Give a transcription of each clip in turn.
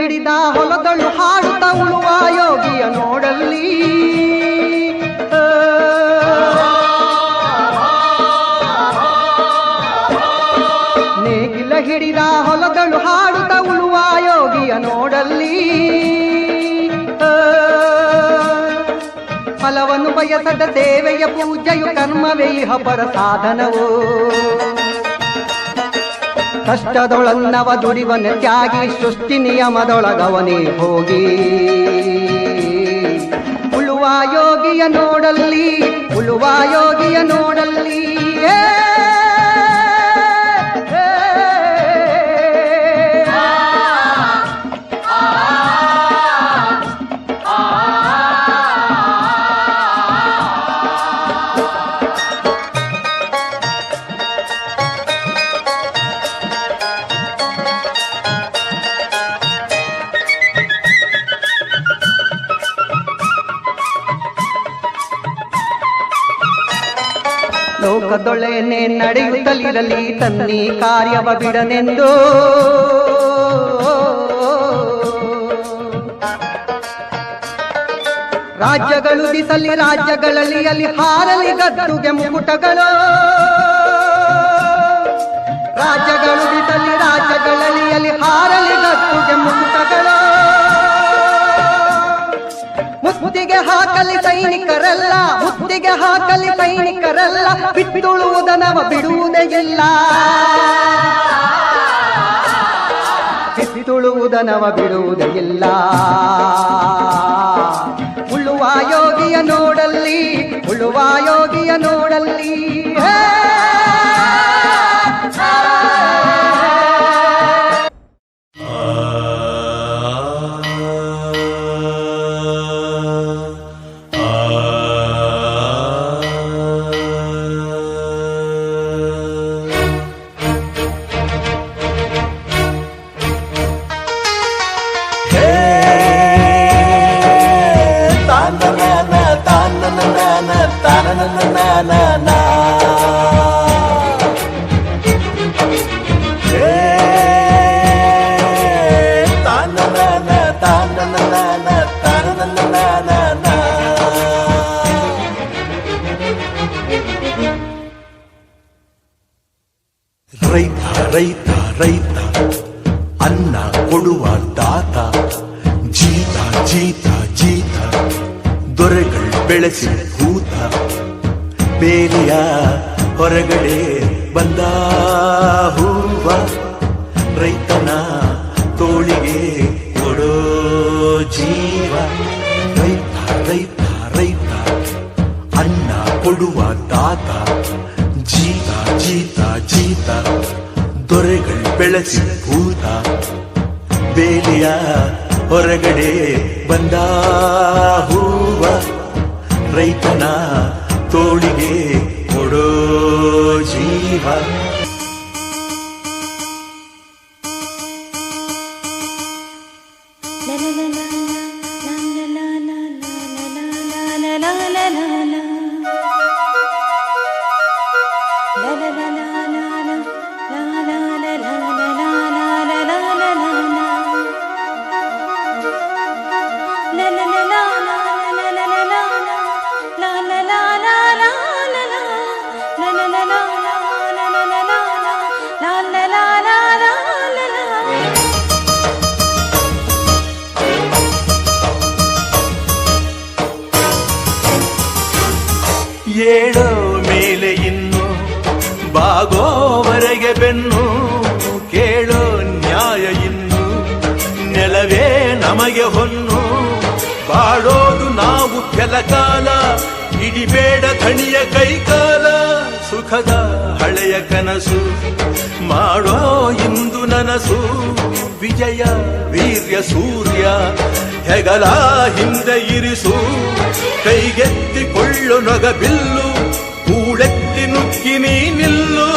ಹಿಡಿದ ಹೊಲಗಳು ಹಾಡುತ್ತ ಉಳುವ ಯೋಗಿಯ ನೋಡಲ್ಲಿ ನೇಗಿಲ ಹಿಡಿದ ಹೊಲಗಳು ಹಾಡುತ್ತ ಉಳುವ ಯೋಗಿಯ ನೋಡಲ್ಲಿ ಫಲವನ್ನು ಬಯಸದ ಸೇವೆಯ ಪೂಜೆಯು ಕರ್ಮವೇ ಇಹ ಪರ ಸಾಧನವು ಕಷ್ಟದೊಳನ್ನವ ದುಡಿವನ ತ್ಯಾಗಿ ಸೃಷ್ಟಿ ನಿಯಮದೊಳಗವನೇ ಹೋಗಿ ಉಳುವ ಯೋಗಿಯ ನೋಡಲ್ಲಿ ಉಳುವ ಯೋಗಿಯ ನೋಡಲ್ಲಿ ಲೋಕದೊಳೆನೆ ನಡೆಯುತ್ತಲಿರಲಿ ತನ್ನಿ ಕಾರ್ಯವ ಬಿಡನೆಂದು ರಾಜ್ಯಗಳು ದಿಸಲಿ ರಾಜ್ಯಗಳಲ್ಲಿ ಅಲ್ಲಿ ಹಾರಲಿ ಗದ್ದುಗೆ ಮುಕುಟಗಳು ರಾಜ್ಯಗಳು ದಿಸಲಿ ರಾಜ್ಯಗಳಲ್ಲಿ ಅಲ್ಲಿ ಹಾರಲಿ ಗದ್ದುಗೆ ಮುಕುಟಗಳು ಮುತ್ತಿಗೆ ಹಾಕಲಿ ಸೈನಿಕರಲ್ಲ ಮುತ್ತಿಗೆ ಹಾಕಲಿ ಸೈನಿಕರಲ್ಲ ಬಿತ್ತುಳುವುದನವ ಬಿಡುವುದೇ ಇಲ್ಲ ಬಿತ್ತುಳುವುದನವ ಬಿಡುವುದೇ ಇಲ್ಲ ಉಳುವ ಯೋಗಿಯ ನೋಡಲ್ಲಿ ಉಳುವ ಯೋಗಿಯ ನೋಡಲ್ಲಿ ರೈತ ರೈತ ರೈತ ಅನ್ನ ಕೊಡುವ ದಾತ ಜೀತ ಜೀತ ಜೀತ ದೊರೆಗಳು ಬೆಳೆಸಿ ಭೂತ ಬೇಲಿಯ ಹೊರಗಡೆ ಬಂದ ಹೂವ ರೈತನ ತೋಳಿಗೆ ಕೊಡೋ ಜೀವ ರೈತ ರೈತ ರೈತ ಅನ್ನ ಕೊಡುವ ದಾತ ಜೀತ ಜೀತ ಜೀತ ದೊರೆಗಳು ಬೆಳೆಸಿ ಭೂತ ಬೇಲಿಯ ಹೊರಗಡೆ ಬಂದ ಹೂವ ರೈತನ ತೋಳಿಗೆ ಕೊಡೋ ಜೀವ ಏಳೋ ಮೇಲೆ ಇನ್ನು ಬಾಗೋವರೆಗೆ ಬೆನ್ನು ಕೇಳೋ ನ್ಯಾಯ ಇನ್ನು ನೆಲವೇ ನಮಗೆ ಹೊನ್ನು ಬಾಳೋದು ನಾವು ಕೆಲಕಾಲ ಹಿಡಿಬೇಡ ಧಣಿಯ ಕೈಕಾಲ ಸುಖದ ಹಳೆಯ ಕನಸು ಮಾಡೋ ಇಂದು ನನಸು ವಿಜಯ ವೀರ್ಯ ಸೂರ್ಯ ಹೆಗಲ ಹಿಂದೆ ಇರಿಸು ಕೈಗೆತ್ತಿಕೊಳ್ಳು ನೊಗಬಿಲ್ಲು ಕೂಳೆತ್ತಿ ನುಗ್ಗಿ ನೀ ನಿಲ್ಲು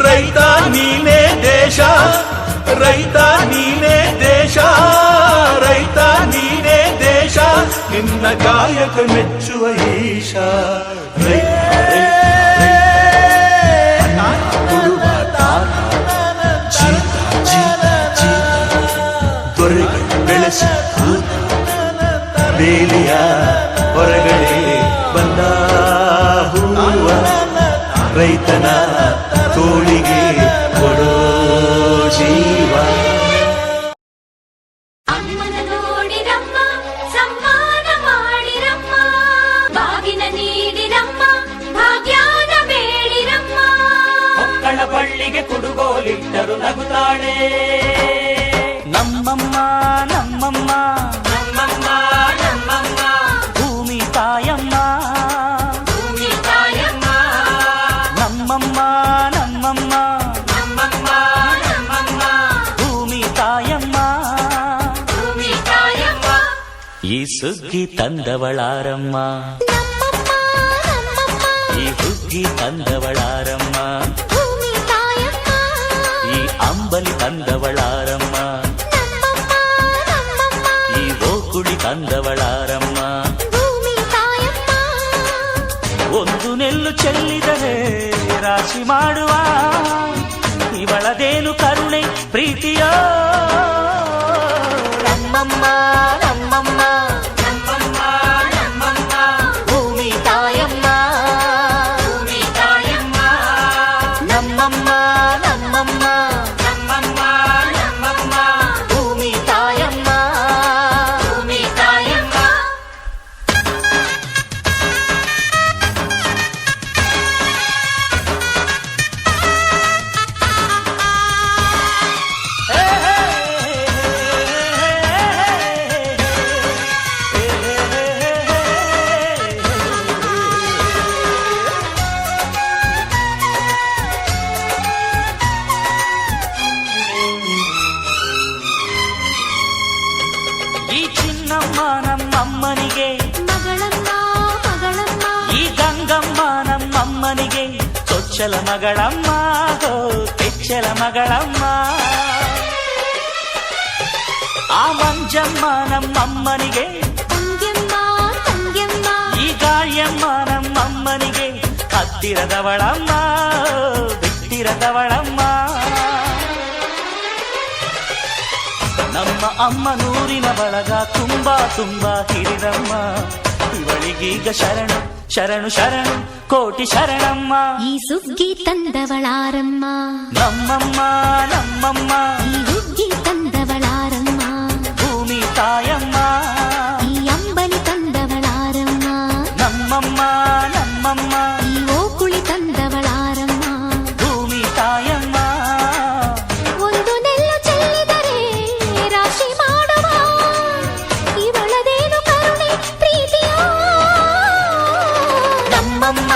ರೈತ ನೀನೇ ದೇಶ ರೈತ ನೀನೇ ದೇಶ ರೈತ ನೀನೇ ದೇಶ ನಿನ್ನ ಕಾಯಕ ಮೆಚ್ಚುವ ಈಶ ರೈತ ಕೊಡುವ ದಾತ ಜೀತ ಜೀತ ಜೀತ ದೊರೆಗಳು ಬೇಲಿಯ ಹೊರಗಡೆ ಬಂದ ಹೂವ ರೈತನ ತೋಳಿಗೆ ಕೊಡೋ ಜೀವ. ಅಮ್ಮನ ನೋಡಿರಮ್ಮ ಸಮ್ಮಾನ ಮಾಡಿರಮ್ಮ ಬಾಗಿನ ನೀಡಿರಮ್ಮ ಭಾಗ್ಯಾನ ಬೇಡಿರಮ್ಮ ಮಕ್ಕಳ ಬಳ್ಳಿಗೆ ಕುಡುಗೋಲಿಟ್ಟರು ನಗುತ್ತಾಳೆ ನಮ್ಮಮ್ಮ ನಮ್ಮಮ್ಮ ನಮ್ಮಮ್ಮ ನಮ್ಮಮ್ಮ ಭೂಮಿ ತಾಯಮ್ಮ ಭೂಮಿ ತಾಯಮ್ಮ ನಮ್ಮಮ್ಮ ನಮ್ಮಮ್ಮ ನಮ್ಮಮ್ಮ ನಮ್ಮಮ್ಮ ಭೂಮಿ ತಾಯಮ್ಮ ಭೂಮಿ ತಾಯಮ್ಮ ಈ ಸುಗ್ಗಿ ತಂದವಳಾರಮ್ಮ ನಮ್ಮಮ್ಮ ನಮ್ಮಮ್ಮ ಈ ಹುಗ್ಗಿ ತಂದವಳಾರಮ್ಮ ಭೂಮಿ ತಾಯಮ್ಮ ಈ ಅಂಬಲಿ ತಂದವಳಾರಮ್ಮ ನಮ್ಮಮ್ಮ ನಮ್ಮಮ್ಮ ಈ ಓಕುಳಿ ತಂದವಳಾರಮ್ಮ ಭೂಮಿ ತಾಯಮ್ಮ ಒಂದು ನೆಲ್ಲು ಚೆಲ್ಲಿದರೆ ರಾಶಿ ಮಾಡುವ ಇವಳದೇನು ಕರುಣೆ ಪ್ರೀತಿಯ ನಮ್ಮಮ್ಮ ನಮ್ಮಮ್ಮ ನಮ್ಮಮ್ಮ ನಮ್ಮಮ್ಮ ಭೂಮಿ ತಾಯಮ್ಮ ಭೂಮಿ ತಾಯಮ್ಮ ನಮ್ಮಮ್ಮ ನಮ್ಮಮ್ಮ ನಮ್ಮಮ್ಮ ನಮ್ಮಮ್ಮ ಭೂಮಿ ತಾಯಮ್ಮ ಭೂಮಿ ತಾಯಮ್ಮ ಈ ಚಿನ್ನಮ್ಮ ನಮ್ಮಮ್ಮನಿಗೆ ಮಗಳಮ್ಮ ಮಗಳಮ್ಮ ಈ ಗಂಗಮ್ಮ ನಮ್ಮಮ್ಮನಿಗೆ ಚೊಚ್ಚಲ ಮಗಳಮ್ಮ ಹೋ ಕೆಚ್ಚಲ ಮಗಳಮ್ಮ ಆ ಮಂಜಮ್ಮ ನಮ್ಮಮ್ಮನಿಗೆ ತಂಗ್ಯಮ್ಮ ತಂಗ್ಯಮ್ಮ ಈ ಗಾಳಿಯಮ್ಮ ನಮ್ಮಮ್ಮನಿಗೆ ಹತ್ತಿರದವಳಮ್ಮ ಬಿಟ್ಟಿರದವಳಮ್ಮ ನಮ್ಮ ಅಮ್ಮ ನೂರಿನ ಬಳಗ ತುಂಬಾ ತುಂಬಾ ಹಿರಿದಮ್ಮ ಇವಳಿಗೀಗ ಶರಣು ಶರಣು ಶರಣು ಕೋಟಿ ಶರಣಮ್ಮ ಈ ಸುಗ್ಗಿ ತಂದವಳಾರಮ್ಮ ನಮ್ಮಮ್ಮ ನಮ್ಮಮ್ಮ ಈ ಹುಗ್ಗಿ ತಂದವಳಾರಮ್ಮ ಭೂಮಿ ತಾಯಮ್ಮ ಈ ಅಂಬಲಿ ತಂದವಳಾರಮ್ಮ ನಮ್ಮಮ್ಮ ನಮ್ಮಮ್ಮ ಈ ಓಕುಳಿ ತಂದವಳಾರಮ್ಮ ಭೂಮಿ ತಾಯಮ್ಮ ಒಂದು ನೆಲ್ಲು ಚೆಲ್ಲಿದರೆ ರಾಶಿ ಮಾಡುವ ಇವಳದೇನು ಕರುಣೆ ಪ್ರೀತಿಯ ನಮ್ಮಮ್ಮ